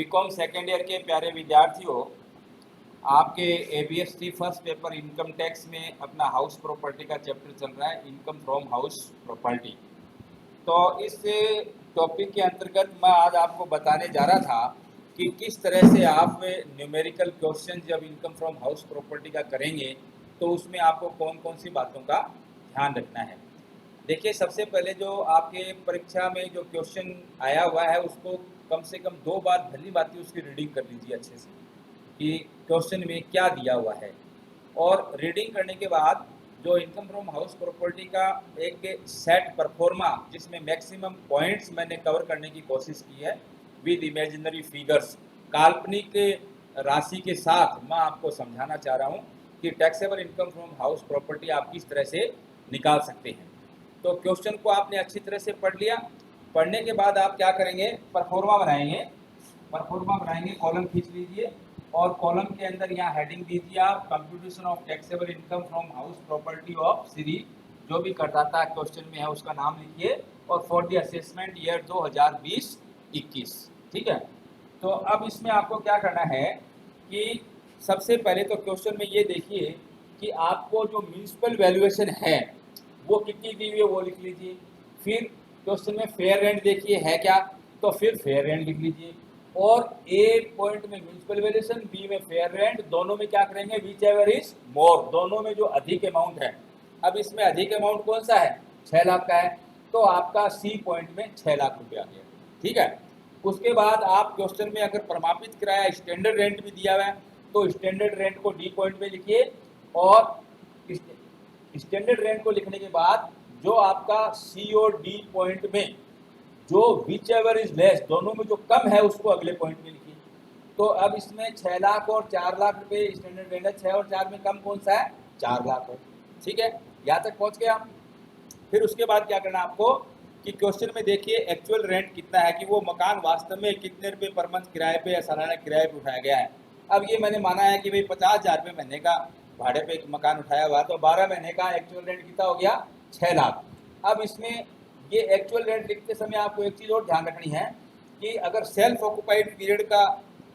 BCom second year के प्यारे विद्यार्थियों, आपके एबीएससी फर्स्ट पेपर इनकम टैक्स में अपना हाउस प्रॉपर्टी का चैप्टर चल रहा है, इनकम फ्रॉम हाउस प्रॉपर्टी। तो इस टॉपिक के अंतर्गत मैं आज आपको बताने जा रहा था कि किस तरह से आप न्यूमेरिकल क्वेश्चन जब इनकम फ्रॉम हाउस प्रॉपर्टी का करेंगे तो उसमें आपको कौन कौन सी बातों का ध्यान रखना है। देखिए, सबसे पहले जो आपके परीक्षा में जो क्वेश्चन आया हुआ है उसको कम से कम 2 बार भली भांति उसकी रीडिंग कर लीजिए अच्छे से कि क्वेश्चन में क्या दिया हुआ है। और रीडिंग करने के बाद जो इनकम फ्रॉम हाउस प्रॉपर्टी का एक सेट परफॉर्मा जिसमें मैक्सिमम पॉइंट्स मैंने कवर करने की कोशिश की है विद इमेजिनरी फिगर्स, काल्पनिक राशि के साथ मैं आपको समझाना चाह रहा हूँ कि taxable income from house property आप किस तरह से निकाल सकते हैं। तो क्वेश्चन को आपने अच्छी तरह से पढ़ लिया। पढ़ने के बाद आप क्या करेंगे, परफॉर्मा बनाएंगे, कॉलम खींच लीजिए और कॉलम के अंदर यहाँ हेडिंग दीजिए आप computation of taxable income from house property of series, जो भी करदाता क्वेश्चन में है उसका नाम लिखिए और फॉर द असेसमेंट ईयर 2020-21। ठीक है। तो अब इसमें आपको क्या करना है कि सबसे पहले तो क्वेश्चन में ये देखिए कि आपको जो म्यूनिसिपल वैल्यूएशन है वो कितनी दी हुई है वो लिख लीजिए। फिर क्वेश्चन में फेयर रेंट देखिए है क्या, तो फिर फेयर रेंट लिख लीजिए। और ए पॉइंट में म्यूनिसिपल वैल्यूएशन, बी में फेयर रेंट, दोनों में क्या करेंगे, विच एवर इज मोर, दोनों में जो अधिक अमाउंट है। अब इसमें अधिक अमाउंट कौन सा है, 6 लाख का है, तो आपका सी पॉइंट में 6 लाख रुपया आ गया। ठीक है। उसके बाद आप क्वेश्चन में अगर प्रमापित किराया स्टैंडर्ड रेंट भी दिया हुआ है तो स्टैंडर्ड रेंट को डी पॉइंट में लिखिए और स्टैंडर्ड रेंट को लिखने के बाद जो आपका सी और डी पॉइंट में जो विच एवर इज लेस, दोनों में जो कम है उसको अगले पॉइंट में लिखिए। तो अब इसमें 6 लाख और 4 लाख रुपए स्टैंडर्ड रेंट है, 6 और 4 में कम कौन सा है, 4 लाख है। ठीक है, यहाँ तक पहुँच गए आप। फिर उसके बाद क्या करना आपको कि क्वेश्चन में देखिए एक्चुअल रेंट कितना है, कि वो मकान वास्तव में कितने रुपये पर मंथ किराए पे या सालाना किराए पे उठाया गया है। अब ये मैंने माना है कि भाई 50,000 रुपये महीने का भाड़े पे एक मकान उठाया हुआ, तो 12 महीने का एक्चुअल रेंट कितना हो गया, 6 लाख। अब इसमें ये एक्चुअल रेंट लिखते समय आपको एक चीज़ और ध्यान रखनी है कि अगर सेल्फ ऑक्यूपाइड पीरियड का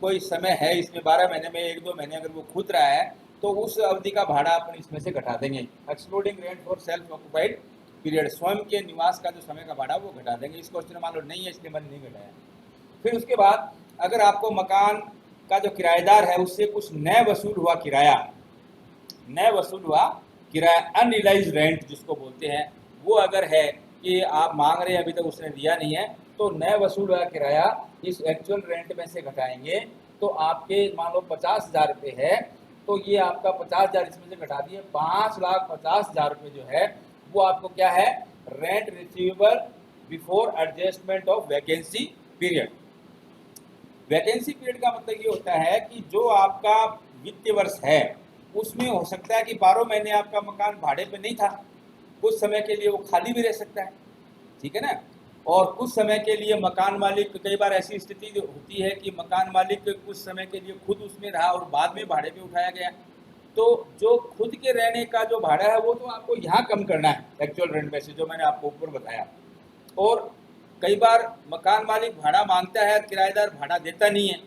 कोई समय है इसमें 12 महीने में 1-2 महीने अगर वो खुद रहा है तो उस अवधि का भाड़ा अपन इसमें से घटा देंगे। Excluding rent for self occupied period, स्वयं के निवास का जो समय का भाड़ा वो घटा देंगे। इस क्वेश्चन मान लो नहीं है इसलिए मैंने नहीं घटाया। फिर उसके बाद अगर आपको मकान का जो किराएदार है उससे कुछ नए वसूल हुआ किराया, अनरियलाइज रेंट जिसको बोलते हैं, वो अगर है कि आप मांग रहे हैं अभी तक उसने दिया नहीं है, तो नए वसूल हुआ किराया इस एक्चुअल रेंट में से घटाएंगे। तो आपके मान लो 50,000 रुपये है, तो ये आपका 50,000 इसमें से घटा दिए, 5,50,000 रुपये जो है वो आपको क्या है, rent receivable before adjustment of vacancy period. Vacancy period का मतलब ये होता है कि जो आपका वित्तीय वर्ष है उसमें हो सकता है कि 12 महीने आपका मकान भाड़े पे नहीं था, कुछ समय के लिए वो खाली भी रह सकता है। ठीक है ना। और कुछ समय के लिए मकान मालिक, कई बार ऐसी स्थिति होती है कि मकान मालिक कुछ समय के लिए खुद उसमें रहा और बाद में भाड़े पे उठाया गया, तो जो खुद के रहने का जो भाड़ा है वो तो आपको यहाँ कम करना है एक्चुअल रेंट में से, जो मैंने आपको ऊपर बताया। और कई बार मकान मालिक भाड़ा मांगता है, किराएदार भाड़ा देता नहीं है,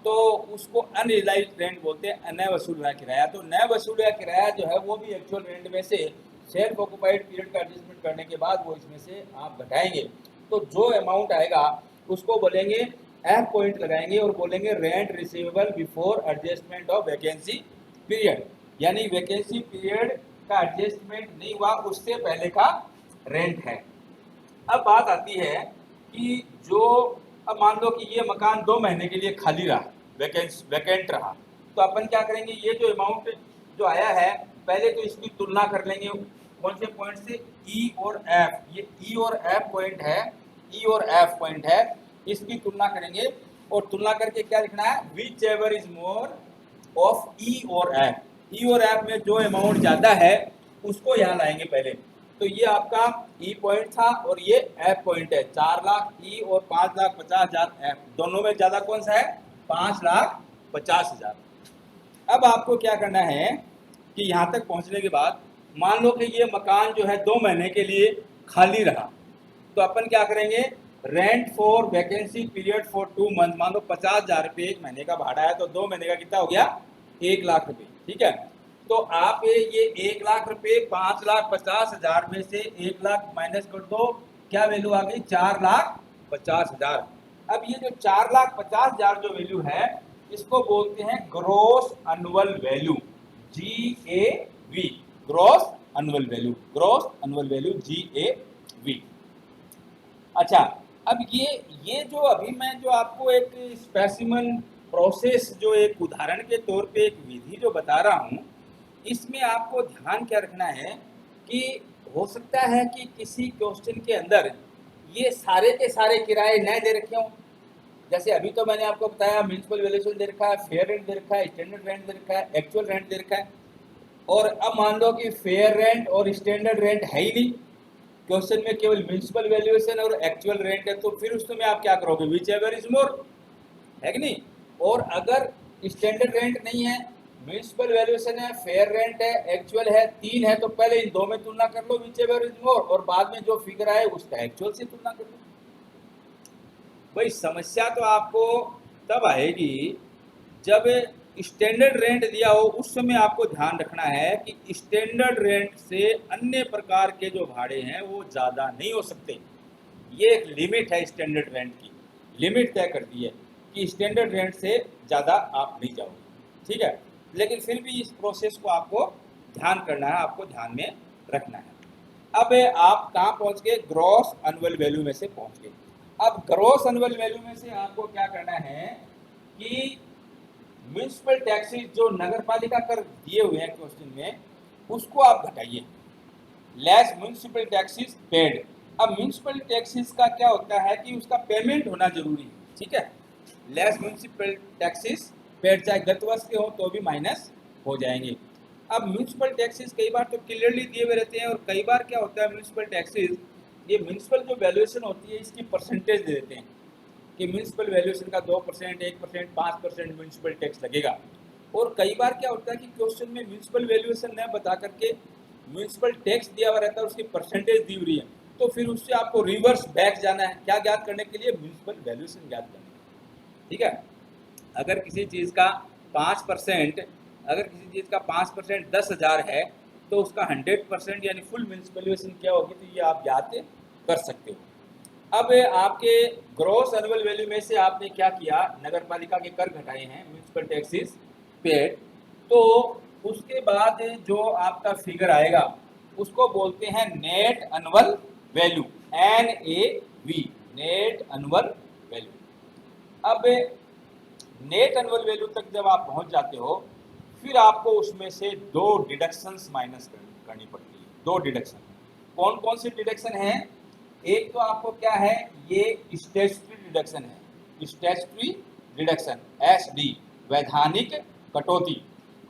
तो उसको अनरियलाइज रेंट बोलते हैं, नया वसूल हुआ किराया। तो नया वसूल हुआ किराया जो है वो भी एक्चुअल रेंट में से सेल्फ ऑक्यूपाइड पीरियड का एडजस्टमेंट करने के बाद वो इसमें से आप घटाएंगे। तो जो अमाउंट आएगा उसको बोलेंगे एफ पॉइंट लगाएंगे और बोलेंगे rent receivable before adjustment of vacancy period, यानी वैकेंसी पीरियड का एडजस्टमेंट नहीं हुआ उससे पहले का रेंट है। अब बात आती है कि जो, अब मान लो कि ये मकान 2 महीने के लिए खाली रहा, वैकेंट रहा, तो अपन क्या करेंगे, ये जो अमाउंट जो आया है पहले तो इसकी तुलना कर लेंगे कौन से पॉइंट से, ई और एफ। ये ई और एफ पॉइंट है, ई और एफ पॉइंट है, इसकी तुलना करेंगे और तुलना करके क्या लिखना है, whichever is more of E और एफ। ई और एफ में जो अमाउंट ज़्यादा है उसको यहाँ लाएंगे पहले। तो ये आपका ई पॉइंट था और ये एफ पॉइंट है, 4 लाख ई और 5,50,000 एफ, दोनों में ज़्यादा कौन सा है, 5,50,000। अब आपको क्या करना है कि यहाँ तक पहुँचने के बाद मान लो कि ये मकान जो है 2 महीने के लिए खाली रहा, तो अपन क्या करेंगे, rent for vacancy period for 2 month, मान लो 50,000 रुपये 1 महीने का भाड़ा है, तो 2 महीने का कितना हो गया 1 लाख रुपये। ठीक है, तो आप ये 1 लाख रुपये 5,50,000 में से 1 लाख माइनस कर दो, क्या वैल्यू आ गई 4,50,000। अब ये जो 4,50,000 जो वैल्यू है इसको बोलते हैं gross annual value, GAV, gross annual value, gross annual value GAV। अच्छा, अब ये जो अभी मैं जो आपको एक स्पेसिमन प्रोसेस जो एक उदाहरण के तौर पे एक विधि जो बता रहा हूँ, इसमें आपको ध्यान क्या रखना है कि हो सकता है कि किसी क्वेश्चन के अंदर ये सारे के सारे किराए न दे रखे हों। जैसे अभी तो मैंने आपको बताया म्यूनसिपल वैल्यूएशन दे रखा है, फेयर रेंट दे रखा है, स्टैंडर्ड रेंट दे रखा है, एक्चुअल रेंट दे रखा है। और अब मान लो कि फेयर रेंट और स्टैंडर्ड रेंट है ही नहीं, क्वेश्चन में केवल म्यूनसिपल वैल्यूएशन और एक्चुअल रेंट है, तो फिर उसमें आप क्या करोगे, विच एवर इज मोर, है कि नहीं। और अगर स्टैंडर्ड रेंट नहीं है, म्यूनसिपल वैल्यूएशन है, फेयर रेंट है, एक्चुअल है, 3 है, तो पहले इन 2 में तुलना कर लो विच एवर इज मोर, और बाद में जो फिगर आए उसका एक्चुअल से तुलना कर लो। भाई समस्या तो आपको तब आएगी जब स्टैंडर्ड रेंट दिया हो, उस समय आपको ध्यान रखना है कि स्टैंडर्ड रेंट से अन्य प्रकार के जो भाड़े हैं वो ज़्यादा नहीं हो सकते। ये एक लिमिट है, स्टैंडर्ड रेंट की लिमिट तय कर दी है कि स्टैंडर्ड रेंट से ज़्यादा आप नहीं जाओगे। ठीक है, लेकिन फिर भी इस प्रोसेस को आपको ध्यान करना है, आपको ध्यान में रखना है। अब आप कहाँ पहुँच गए, ग्रॉस एनुअल वैल्यू में से पहुँच गए। अब ग्रॉस एनुअल वैल्यू में से आपको क्या करना है कि म्यूनसिपल टैक्सेस जो नगर पालिका कर दिए हुए हैं क्वेश्चन में, उसको आप घटाइए, लेस म्यूनसिपल टैक्सेस पेड। अब म्यूनसिपल टैक्सेस का क्या होता है कि उसका पेमेंट होना जरूरी है। ठीक है, लेस म्यूनसिपल टैक्सेस पेड, चाहे गत वर्ष के हो तो भी माइनस हो जाएंगे। अब म्यूनसिपल टैक्सेस कई बार तो क्लियरली दिए हुए रहते हैं, और कई बार क्या होता है म्यूनसिपल टैक्सेस, ये म्यूनसिपल जो वैल्यूएशन होती है इसकी परसेंटेज दे देते हैं कि म्यूनसिपल वैल्यूएशन का 2%, 1%, 5% म्यूनसिपल टैक्स लगेगा। और कई बार क्या होता है कि क्वेश्चन में म्यूनसिपल वैल्यूएशन न बता करके म्यूनसिपल टैक्स दिया हुआ रहता है, उसकी परसेंटेज दी हुई है, तो फिर उससे आपको रिवर्स बैक जाना है, क्या ज्ञात करने के लिए, म्यूनसिपल वैल्यूएशन ज्ञात करने के लिए। ठीक है, अगर किसी चीज़ का 5%, अगर किसी चीज़ का 5% 10,000 है, तो उसका 100% यानी फुल म्यूनसिपल वैल्यूएशन क्या होगी, तो ये आप ज्ञात कर सकते हो। अब आपके ग्रॉस एनुअल वैल्यू में से आपने क्या किया, नगर पालिका के कर घटाए हैं, म्यूनसिपल टैक्सेस पेड, तो उसके बाद जो आपका फिगर आएगा उसको बोलते हैं net annual value, NAV, net annual value. अब नेट एनुअल वैल्यू तक जब आप पहुंच जाते हो, फिर आपको उसमें से 2 डिडक्शंस माइनस करनी पड़ती है। 2 डिडक्शन, कौन कौन सी डिडक्शन है, एक तो आपको क्या है, ये स्टैट्यूटरी डिडक्शन है, स्टैट्यूटरी डिडक्शन SD, वैधानिक कटौती,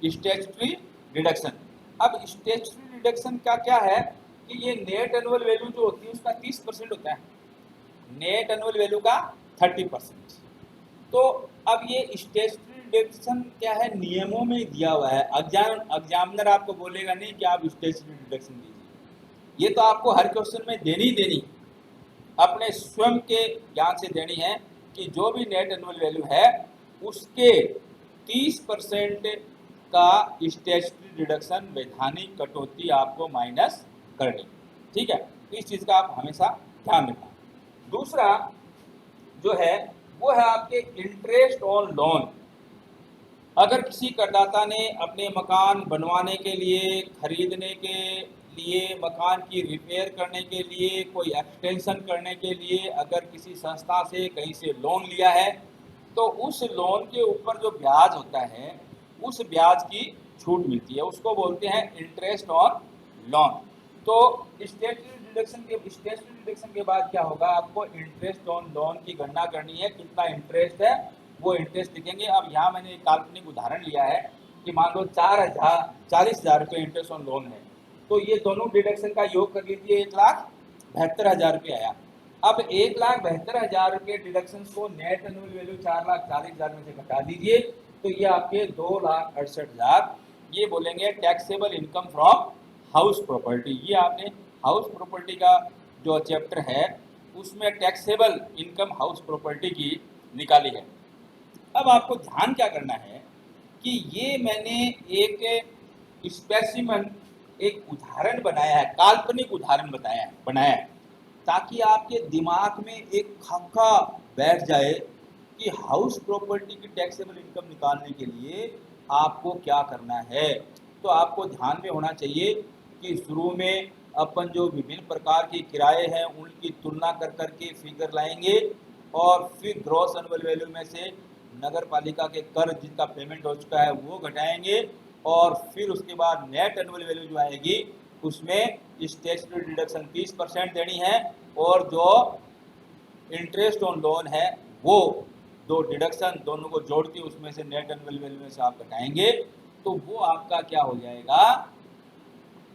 स्टैट्यूटरी डिडक्शन। अब स्टैट्यूटरी डिडक्शन का क्या है कि ये नेट एनुअल वैल्यू जो होती है उसका 30% होता है, नेट एनुअल वैल्यू का 30%। तो अब ये स्टैट्यूटरी डिडक्शन क्या है, नियमों में दिया हुआ है, एग्जामिनर आपको बोलेगा नहीं कि आप स्टैट्यूटरी डिडक्शन दीजिए, ये तो आपको हर क्वेश्चन में देनी देनी, अपने स्वयं के ज्ञान से देनी है कि जो भी नेट एनुअल वैल्यू है उसके 30% का स्टैट्यूटरी डिडक्शन, वैधानिक कटौती आपको माइनस करनी। ठीक है, इस चीज़ का आप हमेशा ध्यान रखना। दूसरा जो है वो है आपके इंटरेस्ट ऑन लोन। अगर किसी करदाता ने अपने मकान बनवाने के लिए, खरीदने के लिए, मकान की रिपेयर करने के लिए, कोई एक्सटेंशन करने के लिए अगर किसी संस्था से कहीं से लोन लिया है, तो उस लोन के ऊपर जो ब्याज होता है उस ब्याज की छूट मिलती है, उसको बोलते हैं इंटरेस्ट ऑन लोन। तो स्टैट्यूटरी डिडक्शन के बाद क्या होगा, आपको इंटरेस्ट ऑन लोन की गणना करनी है, कितना इंटरेस्ट है वो इंटरेस्ट लिखेंगे। अब यहाँ मैंने एक काल्पनिक उदाहरण लिया है कि मान लो 40,000 रुपये इंटरेस्ट ऑन लोन है, तो ये दोनों डिडक्शन का योग कर लीजिए, 1,72,000 रुपये आया। अब 1,72,000 रुपये डिडक्शन को नेट एनुअल वैल्यू 4,40,000 में से घटा दीजिए, तो ये आपके 2,68,000, ये बोलेंगे taxable income from house property. ये आपने हाउस प्रॉपर्टी का जो चैप्टर है उसमें टैक्सेबल इनकम हाउस प्रॉपर्टी की निकाली है। अब आपको ध्यान क्या करना है कि ये मैंने एक स्पेसिमन, एक उदाहरण बनाया है, काल्पनिक उदाहरण बनाया है ताकि आपके दिमाग में एक खाका बैठ जाए कि हाउस प्रॉपर्टी की टैक्सेबल इनकम निकालने के लिए आपको क्या करना है। तो आपको ध्यान में होना चाहिए कि शुरू में अपन जो विभिन्न प्रकार के किराए हैं उनकी तुलना कर करके फिगर लाएंगे और फिर ग्रॉस एनुअल वैल्यू में से नगर पालिका के कर जिसका पेमेंट हो चुका है वो घटाएंगे और फिर उसके बाद नेट एनुअल वैल्यू जो आएगी उसमें स्टेशनरी डिडक्शन 30% देनी है और जो इंटरेस्ट ऑन लोन है वो दो डिडक्शन दोनों को जोड़ के उसमें से नेट एनुअल वैल्यू में से आप घटाएंगे तो वो आपका क्या हो जाएगा,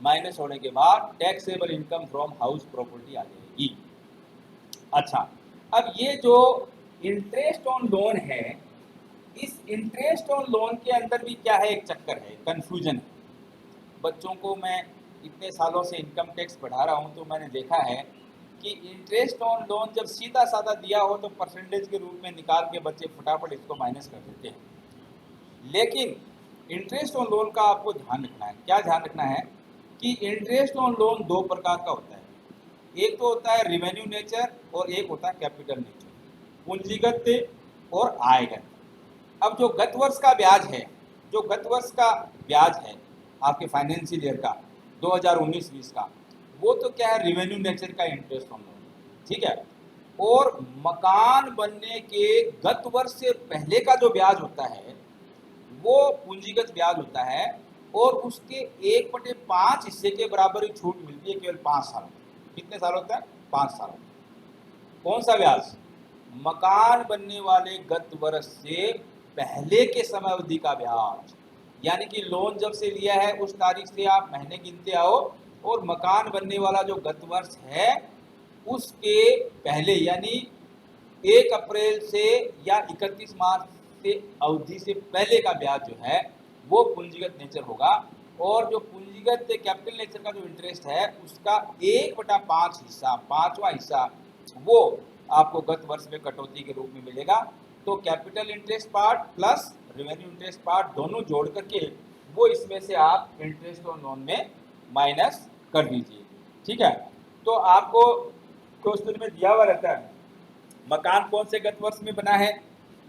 माइनस होने के बाद taxable income from house property आ जाएगी। अच्छा, अब ये जो इंटरेस्ट ऑन लोन है, इस इंटरेस्ट ऑन लोन के अंदर भी क्या है, एक चक्कर है, कंफ्यूजन है। बच्चों को मैं इतने सालों से इनकम टैक्स पढ़ा रहा हूँ तो मैंने देखा है कि इंटरेस्ट ऑन लोन जब सीधा साधा दिया हो तो परसेंटेज के रूप में निकाल के बच्चे फटाफट इसको माइनस कर देते हैं। लेकिन इंटरेस्ट ऑन लोन का आपको ध्यान रखना है। क्या ध्यान रखना है कि इंटरेस्ट ऑन लोन दो प्रकार का होता है, एक तो होता है रिवेन्यू नेचर और एक होता है कैपिटल नेचर, पूंजीगत और आयगत। अब जो गत वर्ष का ब्याज है, जो गत वर्ष का ब्याज है आपके फाइनेंशियल ईयर का 2019-20 का, वो तो क्या है, रिवेन्यू नेचर का इंटरेस्ट ऑन लोन, ठीक है। और मकान बनने के गत वर्ष से पहले का जो ब्याज होता है वो पूंजीगत ब्याज होता है और उसके 1/5 हिस्से के बराबर ही छूट मिलती है केवल 5 साल में। कितने साल होता है, 5 साल। कौन सा ब्याज, मकान बनने वाले गत वर्ष से पहले के समय अवधि का ब्याज। यानी कि लोन जब से लिया है उस तारीख से आप महीने गिनते आओ और मकान बनने वाला जो गत वर्ष है उसके पहले यानी 1 अप्रैल से या 31 मार्च से अवधि से पहले का ब्याज जो है वो पूंजीगत नेचर होगा। और जो पूंजीगत कैपिटल नेचर का जो इंटरेस्ट है उसका 1/5 हिस्सा, 5वां हिस्सा, वो आपको गत वर्ष में कटौती के रूप में मिलेगा। तो capital interest part plus revenue interest part दोनों जोड़ करके वो इसमें से आप इंटरेस्ट ऑन लोन में माइनस कर दीजिए, ठीक है। तो आपको क्वेश्चन में दिया हुआ रहता है मकान कौन से गत वर्ष में बना है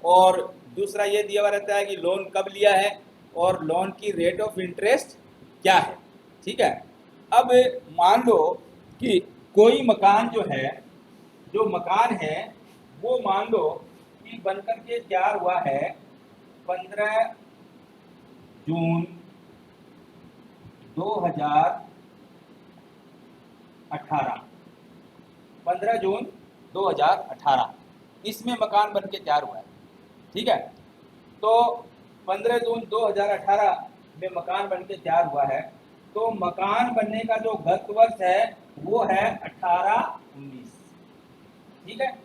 और दूसरा ये दिया हुआ रहता है कि लोन कब लिया है और लोन की रेट ऑफ इंटरेस्ट क्या है, ठीक है। अब मान लो कि कोई मकान जो है, जो मकान है वो मान लो कि बनकर के तैयार हुआ है 15 जून 2018, 15 जून 2018 इसमें मकान बन के तैयार हुआ है, ठीक है। तो 15 जून 2018 में मकान बन के तैयार हुआ है तो मकान बनने का जो गत वर्ष है वो है 18-19, ठीक है।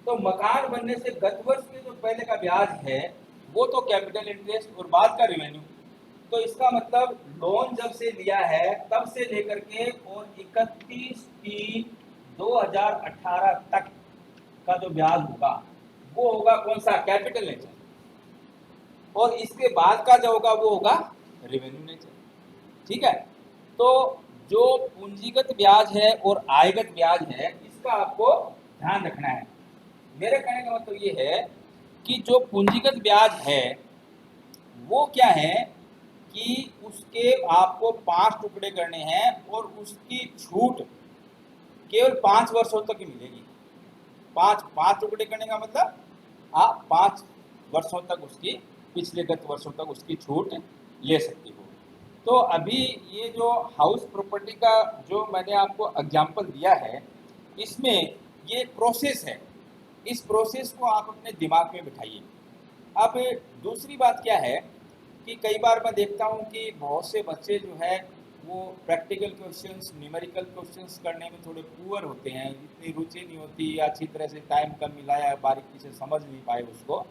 तो मकान बनने से गत वर्ष के जो पहले का ब्याज है वो तो कैपिटल इंटरेस्ट और बाद का रेवेन्यू। तो इसका मतलब लोन जब से लिया है तब से लेकर के और 31/3/2018 तक का जो ब्याज होगा वो होगा कौन सा, कैपिटल नेचर, और इसके बाद का जो होगा वो होगा रेवेन्यू नेचर, ठीक है। तो जो पूंजीगत ब्याज है और आयगत ब्याज है इसका आपको ध्यान रखना है। मेरे कहने का मतलब ये है कि जो पूंजीगत ब्याज है वो क्या है कि उसके आपको 5 टुकड़े करने हैं और उसकी छूट केवल 5 वर्षों तक ही मिलेगी। 5 टुकड़े करने का मतलब आप 5 वर्षों तक उसकी, पिछले गत वर्षों तक उसकी छूट ले सकती हो। तो अभी ये जो हाउस प्रॉपर्टी का जो मैंने आपको एग्जाम्पल दिया है इसमें ये प्रोसेस है, इस प्रोसेस को आप अपने दिमाग में बिठाइए। अब दूसरी बात क्या है कि कई बार मैं देखता हूँ कि बहुत से बच्चे जो है वो प्रैक्टिकल क्वेश्चंस, न्यूमेरिकल क्वेश्चंस करने में थोड़े पुअर होते हैं, इतनी रुचि नहीं होती या अच्छी तरह से टाइम कम मिला या बारीकी से समझ नहीं पाए उसको,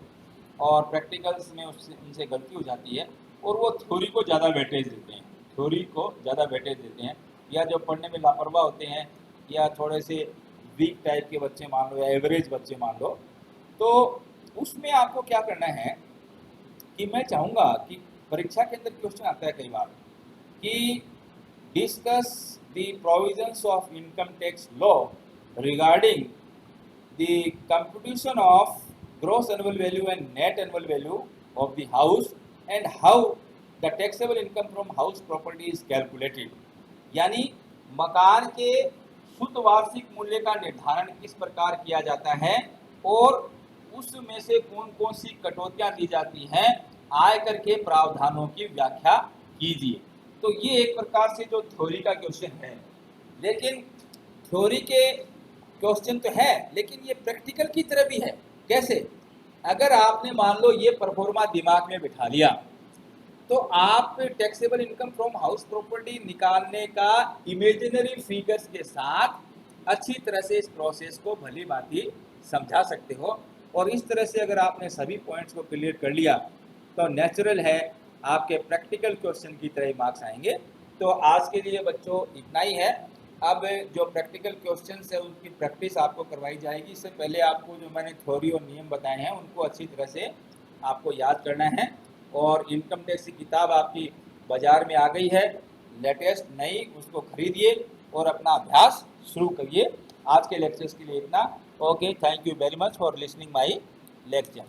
और प्रैक्टिकल्स में उससे उनसे गलती हो जाती है और वो थ्योरी को ज़्यादा वेटेज देते हैं, थ्योरी को ज़्यादा वेटेज देते हैं, या जो पढ़ने में लापरवाह होते हैं या थोड़े से वीक टाइप के बच्चे मान लो या एवरेज बच्चे मान लो, तो उसमें आपको क्या करना है कि मैं चाहूँगा कि परीक्षा के अंदर क्वेश्चन आता है कई बार कि discuss the provisions of income tax law regarding the computation of gross annual value and net annual value of the house and how the taxable income from house property is calculated। यानी मकान के शुद्ध वार्षिक मूल्य का निर्धारण किस प्रकार किया जाता है और उसमें से कौन कौन सी कटौतियां दी जाती हैं, आयकर के प्रावधानों की व्याख्या कीजिए। तो ये एक प्रकार से जो थ्योरी का क्वेश्चन है, लेकिन थ्योरी के क्वेश्चन तो है लेकिन ये प्रैक्टिकल की तरह भी है। कैसे? अगर आपने मान लो ये परफॉर्मा दिमाग में बिठा लिया तो आप taxable income from house property निकालने का इमेजिनरी फिगर्स के साथ अच्छी तरह से इस प्रोसेस को भली भांति समझा सकते हो। और इस तरह से अगर आपने सभी पॉइंट्स को क्लियर कर लिया तो नेचुरल है आपके प्रैक्टिकल क्वेश्चन की तरह ही मार्क्स आएंगे। तो आज के लिए बच्चों इतना ही है। अब जो प्रैक्टिकल क्वेश्चंस है उनकी प्रैक्टिस आपको करवाई जाएगी। इससे पहले आपको जो मैंने थ्योरी और नियम बताए हैं उनको अच्छी तरह से आपको याद करना है। और इनकम टैक्स की किताब आपकी बाज़ार में आ गई है लेटेस्ट नई, उसको खरीदिए और अपना अभ्यास शुरू करिए। आज के लेक्चर्स के लिए इतना। Okay, thank you very much for listening my lecture.